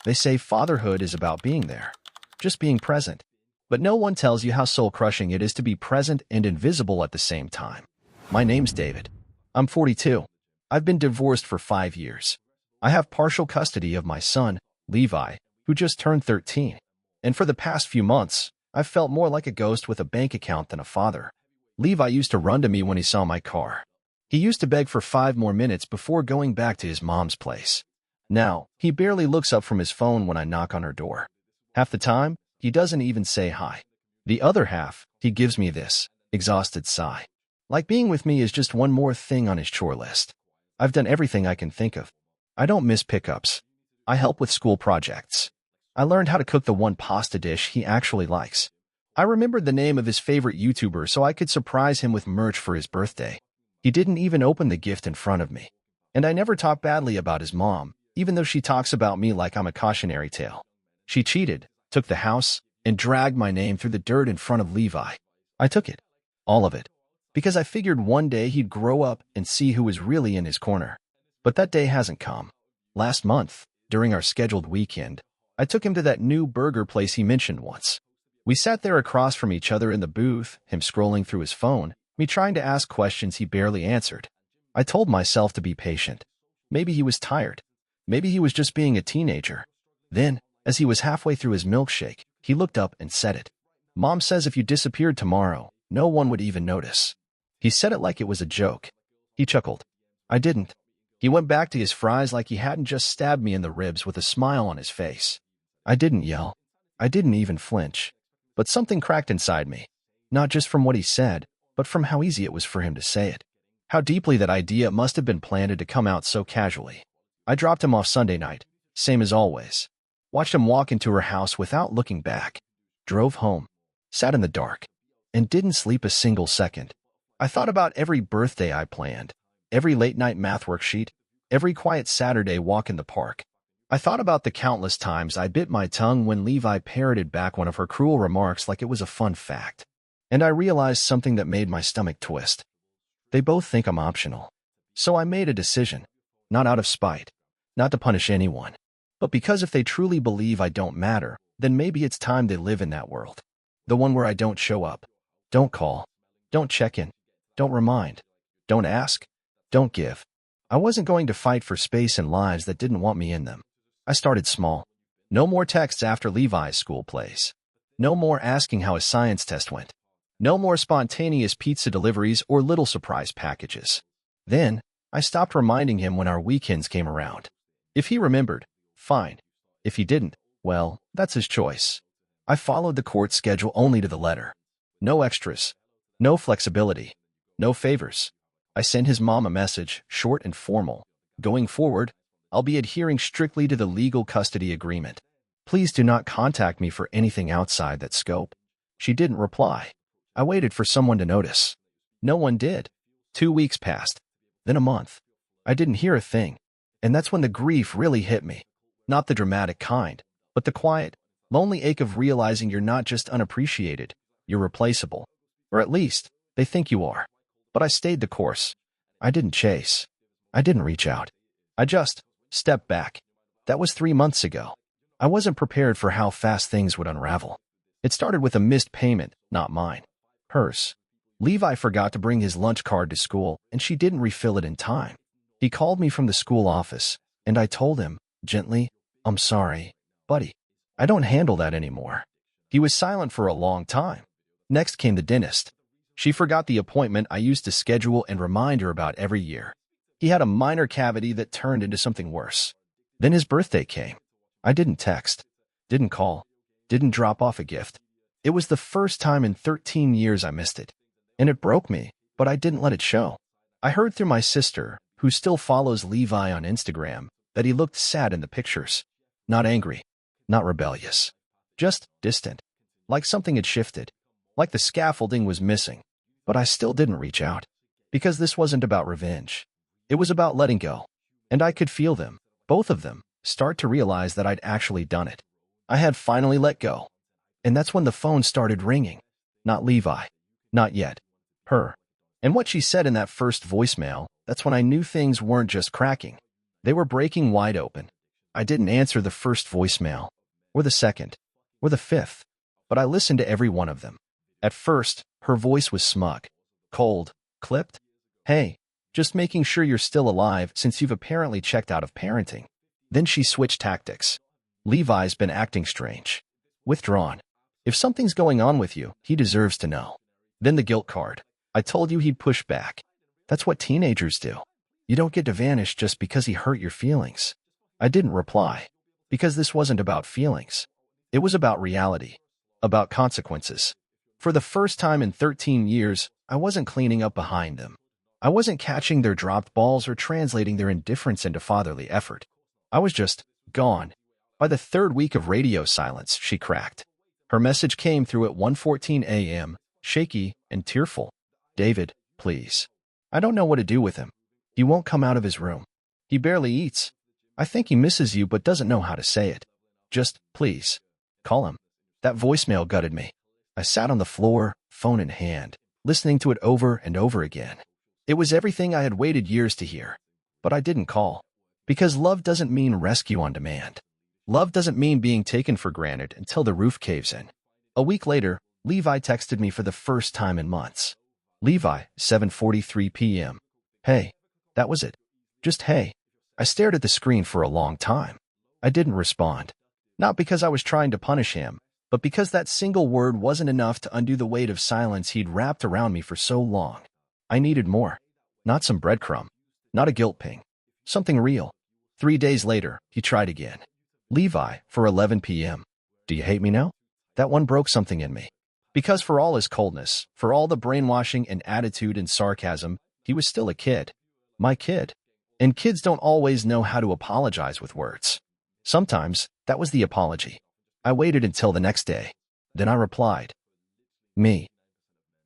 They say fatherhood is about being there, just being present. But no one tells you how soul-crushing it is to be present and invisible at the same time. My name's David. I'm 42. I've been divorced for 5 years. I have partial custody of my son, Levi, who just turned 13. And for the past few months, I've felt more like a ghost with a bank account than a father. Levi used to run to me when he saw my car. He used to beg for 5 more minutes before going back to his mom's place. Now, he barely looks up from his phone when I knock on her door. Half the time, he doesn't even say hi. The other half, he gives me this exhausted sigh. Like being with me is just one more thing on his chore list. I've done everything I can think of. I don't miss pickups. I help with school projects. I learned how to cook the one pasta dish he actually likes. I remembered the name of his favorite YouTuber so I could surprise him with merch for his birthday. He didn't even open the gift in front of me. And I never talk badly about his mom, even though she talks about me like I'm a cautionary tale. She cheated, took the house, and dragged my name through the dirt in front of Levi. I took it. All of it. Because I figured one day he'd grow up and see who was really in his corner. But that day hasn't come. Last month, during our scheduled weekend, I took him to that new burger place he mentioned once. We sat there across from each other in the booth, him scrolling through his phone, me trying to ask questions he barely answered. I told myself to be patient. Maybe he was tired. Maybe he was just being a teenager. Then, as he was halfway through his milkshake, he looked up and said it. Mom says if you disappeared tomorrow, no one would even notice. He said it like it was a joke. He chuckled. I didn't. He went back to his fries like he hadn't just stabbed me in the ribs with a smile on his face. I didn't yell. I didn't even flinch. But something cracked inside me. Not just from what he said, but from how easy it was for him to say it. How deeply that idea must have been planted to come out so casually. I dropped him off Sunday night, same as always. Watched him walk into her house without looking back. Drove home. Sat in the dark. And didn't sleep a single second. I thought about every birthday I planned. Every late-night math worksheet. Every quiet Saturday walk in the park. I thought about the countless times I bit my tongue when Levi parroted back one of her cruel remarks like it was a fun fact. And I realized something that made my stomach twist. They both think I'm optional. So I made a decision. Not out of spite. Not to punish anyone. But because if they truly believe I don't matter, then maybe it's time they live in that world. The one where I don't show up. Don't call. Don't check in. Don't remind. Don't ask. Don't give. I wasn't going to fight for space in lives that didn't want me in them. I started small. No more texts after Levi's school plays. No more asking how his science test went. No more spontaneous pizza deliveries or little surprise packages. Then, I stopped reminding him when our weekends came around. If he remembered, fine. If he didn't, well, that's his choice. I followed the court schedule only to the letter. No extras. No flexibility. No favors. I sent his mom a message, short and formal. Going forward, I'll be adhering strictly to the legal custody agreement. Please do not contact me for anything outside that scope. She didn't reply. I waited for someone to notice. No one did. 2 weeks passed. Then a month. I didn't hear a thing. And that's when the grief really hit me. Not the dramatic kind, but the quiet, lonely ache of realizing you're not just unappreciated, you're replaceable. Or at least, they think you are. But I stayed the course. I didn't chase. I didn't reach out. I just stepped back. That was 3 months ago. I wasn't prepared for how fast things would unravel. It started with a missed payment, not mine. Hers. Levi forgot to bring his lunch card to school, and she didn't refill it in time. He called me from the school office, and I told him, gently, I'm sorry, buddy. I don't handle that anymore. He was silent for a long time. Next came the dentist. She forgot the appointment I used to schedule and remind her about every year. He had a minor cavity that turned into something worse. Then his birthday came. I didn't text, didn't call, didn't drop off a gift. It was the first time in 13 years I missed it. And it broke me, but I didn't let it show. I heard through my sister, who still follows Levi on Instagram, that he looked sad in the pictures. Not angry, not rebellious. Just distant. Like something had shifted. Like the scaffolding was missing. But I still didn't reach out. Because this wasn't about revenge. It was about letting go. And I could feel them, both of them, start to realize that I'd actually done it. I had finally let go. And that's when the phone started ringing. Not Levi. Not yet. Her. And what she said in that first voicemail, that's when I knew things weren't just cracking. They were breaking wide open. I didn't answer the first voicemail, or the second, or the fifth, but I listened to every one of them. At first, her voice was smug, cold, clipped. Hey, just making sure you're still alive since you've apparently checked out of parenting. Then she switched tactics. Levi's been acting strange. Withdrawn. If something's going on with you, he deserves to know. Then the guilt card. I told you he'd push back. That's what teenagers do. You don't get to vanish just because he hurt your feelings. I didn't reply, because this wasn't about feelings. It was about reality, about consequences. For the first time in 13 years, I wasn't cleaning up behind them. I wasn't catching their dropped balls or translating their indifference into fatherly effort. I was just gone. By the third week of radio silence, she cracked. Her message came through at 1:14 a.m., shaky and tearful. David, please. I don't know what to do with him. He won't come out of his room. He barely eats. I think he misses you but doesn't know how to say it. Just, please, call him. That voicemail gutted me. I sat on the floor, phone in hand, listening to it over and over again. It was everything I had waited years to hear. But I didn't call. Because love doesn't mean rescue on demand. Love doesn't mean being taken for granted until the roof caves in. A week later, Levi texted me for the first time in months. Levi, 7:43 p.m. Hey. That was it. Just hey. I stared at the screen for a long time. I didn't respond. Not because I was trying to punish him, but because that single word wasn't enough to undo the weight of silence he'd wrapped around me for so long. I needed more. Not some breadcrumb. Not a guilt ping. Something real. 3 days later, he tried again. Levi, for 11 p.m. Do you hate me now? That one broke something in me. Because for all his coldness, for all the brainwashing and attitude and sarcasm, he was still a kid. My kid. And kids don't always know how to apologize with words. Sometimes, that was the apology. I waited until the next day. Then I replied. Me.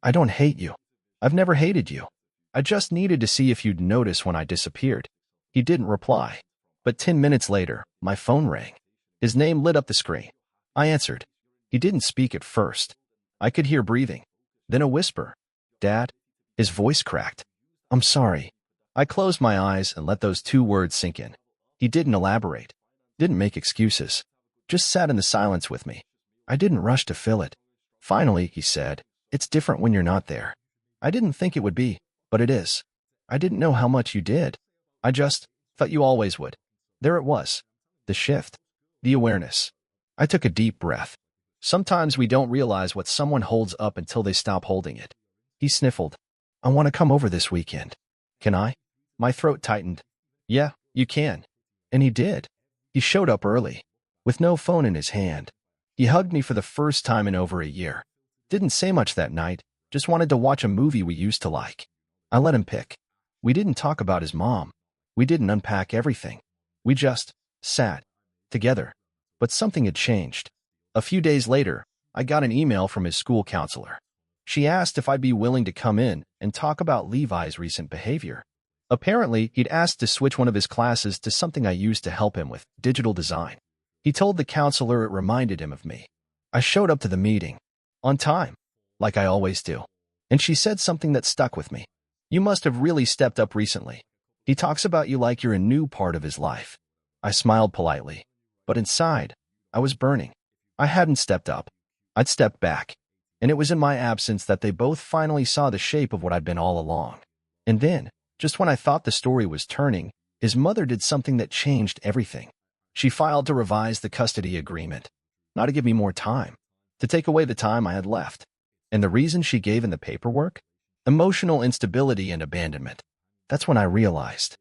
I don't hate you. I've never hated you. I just needed to see if you'd notice when I disappeared. He didn't reply. But 10 minutes later, my phone rang. His name lit up the screen. I answered. He didn't speak at first. I could hear breathing. Then a whisper. Dad? His voice cracked. I'm sorry. I closed my eyes and let those 2 words sink in. He didn't elaborate. Didn't make excuses. Just sat in the silence with me. I didn't rush to fill it. Finally, he said, it's different when you're not there. I didn't think it would be, but it is. I didn't know how much you did. I just thought you always would. There it was. The shift. The awareness. I took a deep breath. Sometimes we don't realize what someone holds up until they stop holding it. He sniffled. I want to come over this weekend. Can I? My throat tightened. Yeah, you can. And he did. He showed up early, with no phone in his hand. He hugged me for the first time in over a year. Didn't say much that night, just wanted to watch a movie we used to like. I let him pick. We didn't talk about his mom. We didn't unpack everything. We just sat together. But something had changed. A few days later, I got an email from his school counselor. She asked if I'd be willing to come in and talk about Levi's recent behavior. Apparently, he'd asked to switch one of his classes to something I used to help him with, digital design. He told the counselor it reminded him of me. I showed up to the meeting, on time, like I always do. And she said something that stuck with me. You must have really stepped up recently. He talks about you like you're a new part of his life. I smiled politely, but inside, I was burning. I hadn't stepped up. I'd stepped back. And it was in my absence that they both finally saw the shape of what I'd been all along. And then, just when I thought the story was turning, his mother did something that changed everything. She filed to revise the custody agreement, not to give me more time, to take away the time I had left. And the reason she gave in the paperwork? Emotional instability and abandonment. That's when I realized.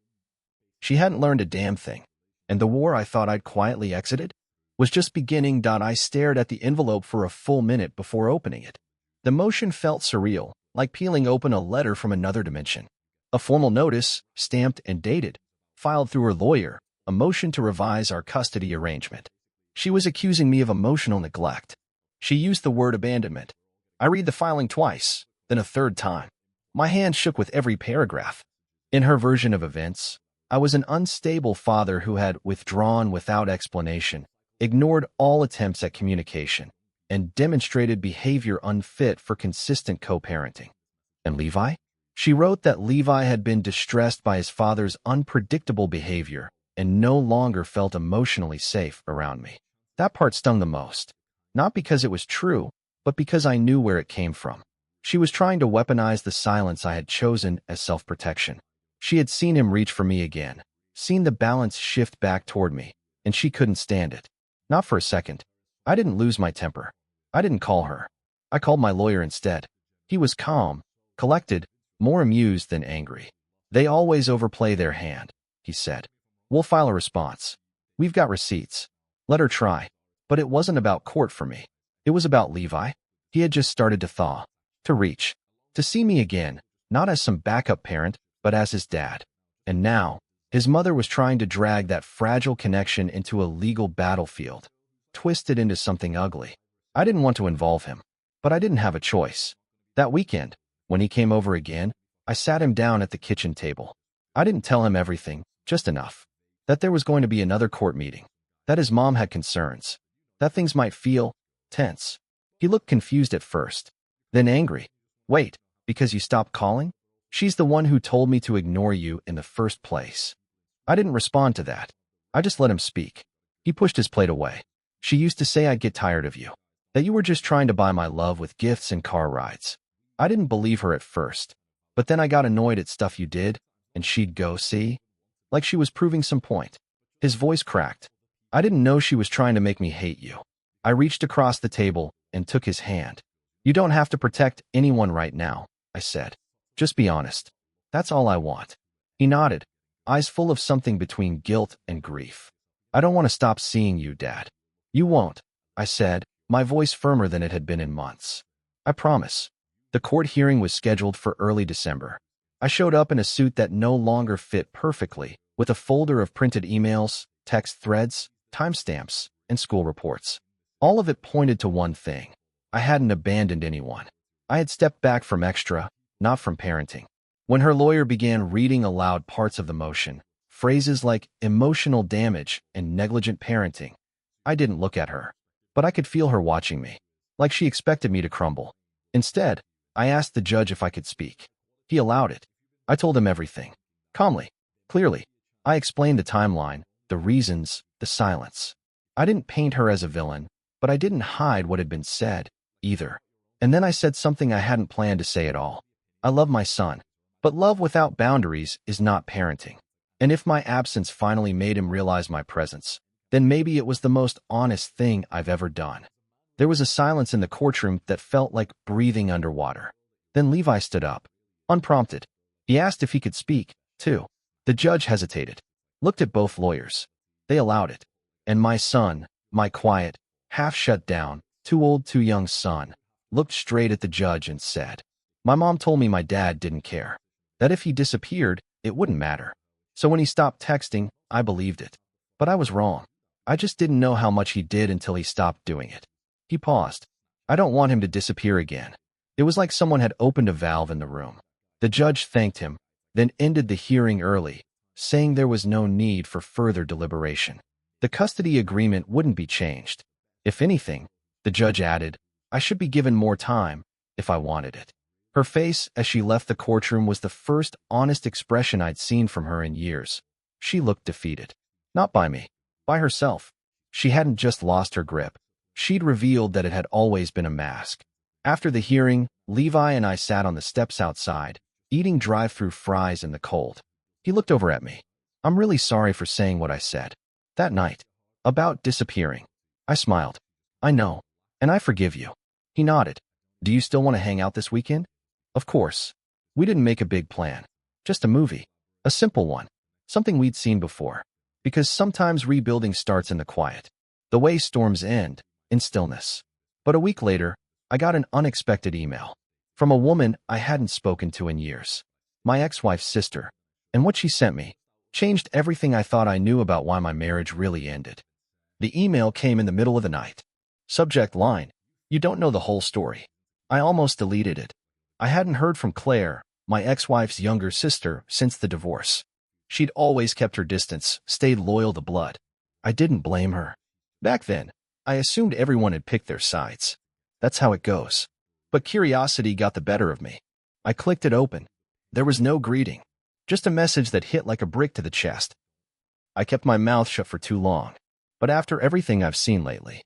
She hadn't learned a damn thing, and the war I thought I'd quietly exited was just beginning. I stared at the envelope for a full minute before opening it. The motion felt surreal, like peeling open a letter from another dimension. A formal notice, stamped and dated, filed through her lawyer, a motion to revise our custody arrangement. She was accusing me of emotional neglect. She used the word abandonment. I read the filing twice, then a third time. My hand shook with every paragraph. In her version of events, I was an unstable father who had withdrawn without explanation, ignored all attempts at communication, and demonstrated behavior unfit for consistent co-parenting. And Levi? She wrote that Levi had been distressed by his father's unpredictable behavior, and no longer felt emotionally safe around me. That part stung the most. Not because it was true, but because I knew where it came from. She was trying to weaponize the silence I had chosen as self-protection. She had seen him reach for me again, seen the balance shift back toward me, and she couldn't stand it. Not for a second. I didn't lose my temper. I didn't call her. I called my lawyer instead. He was calm, collected, more amused than angry. "They always overplay their hand," he said. "We'll file a response. We've got receipts. Let her try." But it wasn't about court for me. It was about Levi. He had just started to thaw, to reach, to see me again, not as some backup parent, but as his dad. And now, his mother was trying to drag that fragile connection into a legal battlefield, twist it into something ugly. I didn't want to involve him, but I didn't have a choice. That weekend, when he came over again, I sat him down at the kitchen table. I didn't tell him everything, just enough. That there was going to be another court meeting. That his mom had concerns. That things might feel tense. He looked confused at first, then angry. "Wait, because you stopped calling? She's the one who told me to ignore you in the first place." I didn't respond to that. I just let him speak. He pushed his plate away. "She used to say I'd get tired of you. That you were just trying to buy my love with gifts and car rides." I didn't believe her at first, but then I got annoyed at stuff you did, and she'd go, "See?" Like she was proving some point. His voice cracked. "I didn't know she was trying to make me hate you." I reached across the table and took his hand. "You don't have to protect anyone right now," I said. "Just be honest. That's all I want." He nodded, eyes full of something between guilt and grief. "I don't want to stop seeing you, Dad." "You won't," I said, my voice firmer than it had been in months. "I promise." The court hearing was scheduled for early December. I showed up in a suit that no longer fit perfectly, with a folder of printed emails, text threads, timestamps, and school reports. All of it pointed to one thing. I hadn't abandoned anyone. I had stepped back from extra, not from parenting. When her lawyer began reading aloud parts of the motion, phrases like emotional damage and negligent parenting, I didn't look at her. But I could feel her watching me, like she expected me to crumble. Instead, I asked the judge if I could speak. He allowed it. I told him everything. Calmly, clearly. I explained the timeline, the reasons, the silence. I didn't paint her as a villain, but I didn't hide what had been said, either. And then I said something I hadn't planned to say at all. I love my son, but love without boundaries is not parenting. And if my absence finally made him realize my presence, then maybe it was the most honest thing I've ever done. There was a silence in the courtroom that felt like breathing underwater. Then Levi stood up, unprompted. He asked if he could speak, too. The judge hesitated, looked at both lawyers. They allowed it. And my son, my quiet, half-shut down, too old, too young son, looked straight at the judge and said, "My mom told me my dad didn't care. That if he disappeared, it wouldn't matter. So when he stopped texting, I believed it. But I was wrong. I just didn't know how much he did until he stopped doing it." He paused. "I don't want him to disappear again." It was like someone had opened a valve in the room. The judge thanked him, then ended the hearing early, saying there was no need for further deliberation. The custody agreement wouldn't be changed. If anything, the judge added, I should be given more time, if I wanted it. Her face as she left the courtroom was the first honest expression I'd seen from her in years. She looked defeated. Not by me, by herself. She hadn't just lost her grip. She'd revealed that it had always been a mask. After the hearing, Levi and I sat on the steps outside, eating drive-through fries in the cold. He looked over at me. "I'm really sorry for saying what I said that night about disappearing." I smiled. "I know, and I forgive you." He nodded. "Do you still want to hang out this weekend?" Of course. We didn't make a big plan. Just a movie. A simple one. Something we'd seen before. Because sometimes rebuilding starts in the quiet. The way storms end, in stillness. But a week later, I got an unexpected email. From a woman I hadn't spoken to in years. My ex-wife's sister. And what she sent me changed everything I thought I knew about why my marriage really ended. The email came in the middle of the night. Subject line, "You don't know the whole story." I almost deleted it. I hadn't heard from Claire, my ex-wife's younger sister, since the divorce. She'd always kept her distance, stayed loyal to blood. I didn't blame her. Back then, I assumed everyone had picked their sides. That's how it goes. But curiosity got the better of me. I clicked it open. There was no greeting, just a message that hit like a brick to the chest. I kept my mouth shut for too long. But after everything I've seen lately,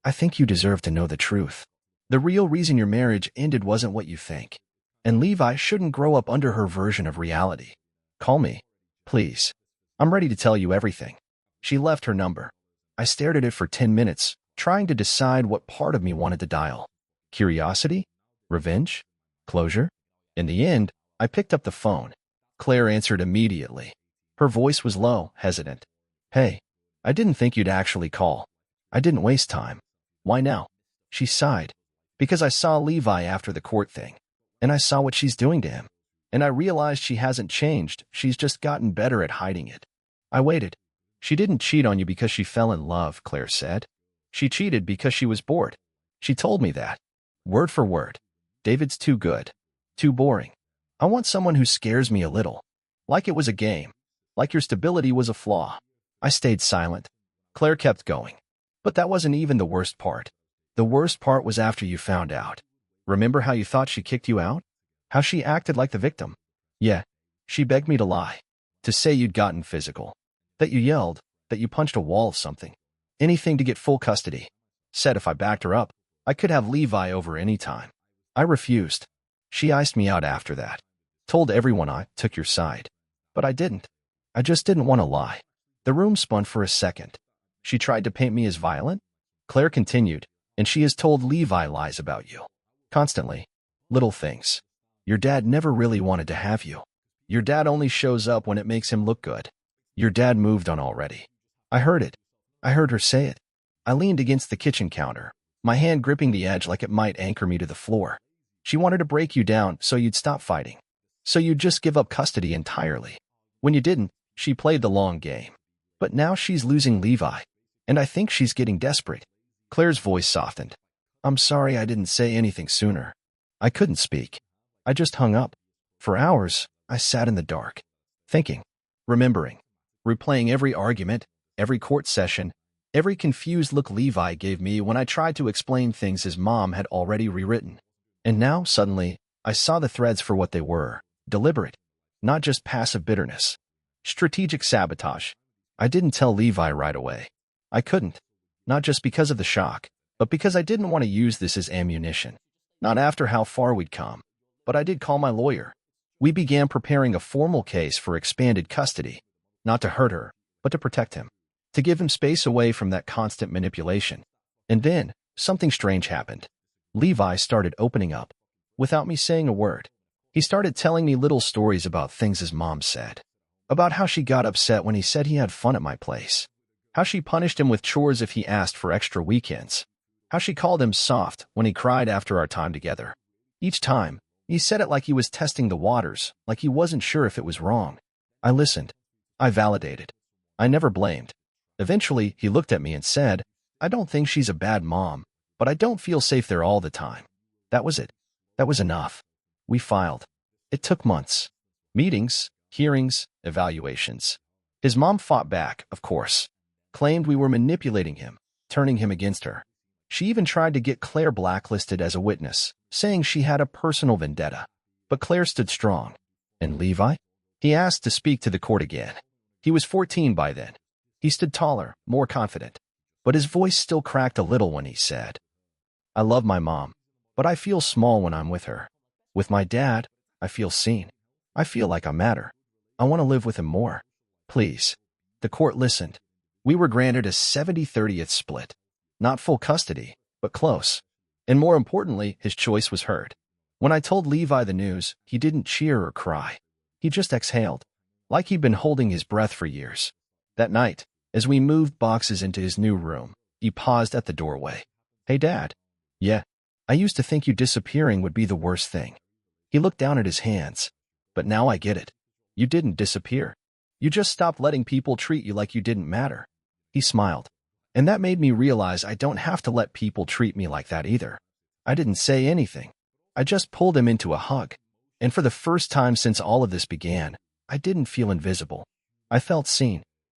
I think you deserve to know the truth. The real reason your marriage ended wasn't what you think. And Levi shouldn't grow up under her version of reality. Call me, please. I'm ready to tell you everything. She left her number. I stared at it for 10 minutes, trying to decide what part of me wanted to dial. Curiosity? Revenge? Closure? In the end, I picked up the phone. Claire answered immediately. Her voice was low, hesitant. Hey, I didn't think you'd actually call. I didn't waste time. Why now? She sighed. Because I saw Levi after the court thing. And I saw what she's doing to him. And I realized she hasn't changed, she's just gotten better at hiding it. I waited. She didn't cheat on you because she fell in love, Claire said. She cheated because she was bored. She told me that. Word for word. David's too good. Too boring. I want someone who scares me a little. Like it was a game. Like your stability was a flaw. I stayed silent. Claire kept going. But that wasn't even the worst part. The worst part was after you found out. Remember how you thought she kicked you out? How she acted like the victim? Yeah, she begged me to lie. To say you'd gotten physical. That you yelled. That you punched a wall of something. Anything to get full custody. Said if I backed her up, I could have Levi over any time. I refused. She iced me out after that. Told everyone I took your side. But I didn't. I just didn't want to lie. The room spun for a second. She tried to paint me as violent? Claire continued, and she has told Levi lies about you. Constantly. Little things. Your dad never really wanted to have you. Your dad only shows up when it makes him look good. Your dad moved on already. I heard it. I heard her say it. I leaned against the kitchen counter, my hand gripping the edge like it might anchor me to the floor. She wanted to break you down so you'd stop fighting. So you'd just give up custody entirely. When you didn't, she played the long game. But now she's losing Levi, and I think she's getting desperate. Claire's voice softened. I'm sorry I didn't say anything sooner. I couldn't speak. I just hung up. For hours, I sat in the dark, thinking, remembering, replaying every argument, every court session, every confused look Levi gave me when I tried to explain things his mom had already rewritten. And now, suddenly, I saw the threads for what they were, deliberate, not just passive bitterness. Strategic sabotage. I didn't tell Levi right away. I couldn't. Not just because of the shock, but because I didn't want to use this as ammunition. Not after how far we'd come. But I did call my lawyer. We began preparing a formal case for expanded custody. Not to hurt her, but to protect him. To give him space away from that constant manipulation. And then, something strange happened. Levi started opening up. Without me saying a word. He started telling me little stories about things his mom said. About how she got upset when he said he had fun at my place. How she punished him with chores if he asked for extra weekends. How she called him soft when he cried after our time together. Each time, he said it like he was testing the waters, like he wasn't sure if it was wrong. I listened. I validated. I never blamed. Eventually, he looked at me and said, I don't think she's a bad mom, but I don't feel safe there all the time. That was it. That was enough. We filed. It took months. Meetings, hearings, evaluations. His mom fought back, of course. Claimed we were manipulating him, turning him against her. She even tried to get Claire blacklisted as a witness, saying she had a personal vendetta. But Claire stood strong. And Levi? He asked to speak to the court again. He was 14 by then. He stood taller, more confident. But his voice still cracked a little when he said, I love my mom, but I feel small when I'm with her. With my dad, I feel seen. I feel like I matter. I want to live with him more. Please. The court listened. We were granted a 70-30th split. Not full custody, but close. And more importantly, his choice was heard. When I told Levi the news, he didn't cheer or cry. He just exhaled, like he'd been holding his breath for years. That night, as we moved boxes into his new room, he paused at the doorway. Hey, Dad. Yeah, I used to think you disappearing would be the worst thing. He looked down at his hands. But now I get it. You didn't disappear. You just stopped letting people treat you like you didn't matter. He smiled. And that made me realize I don't have to let people treat me like that either. I didn't say anything. I just pulled him into a hug. And for the first time since all of this began, I didn't feel invisible. I felt seen.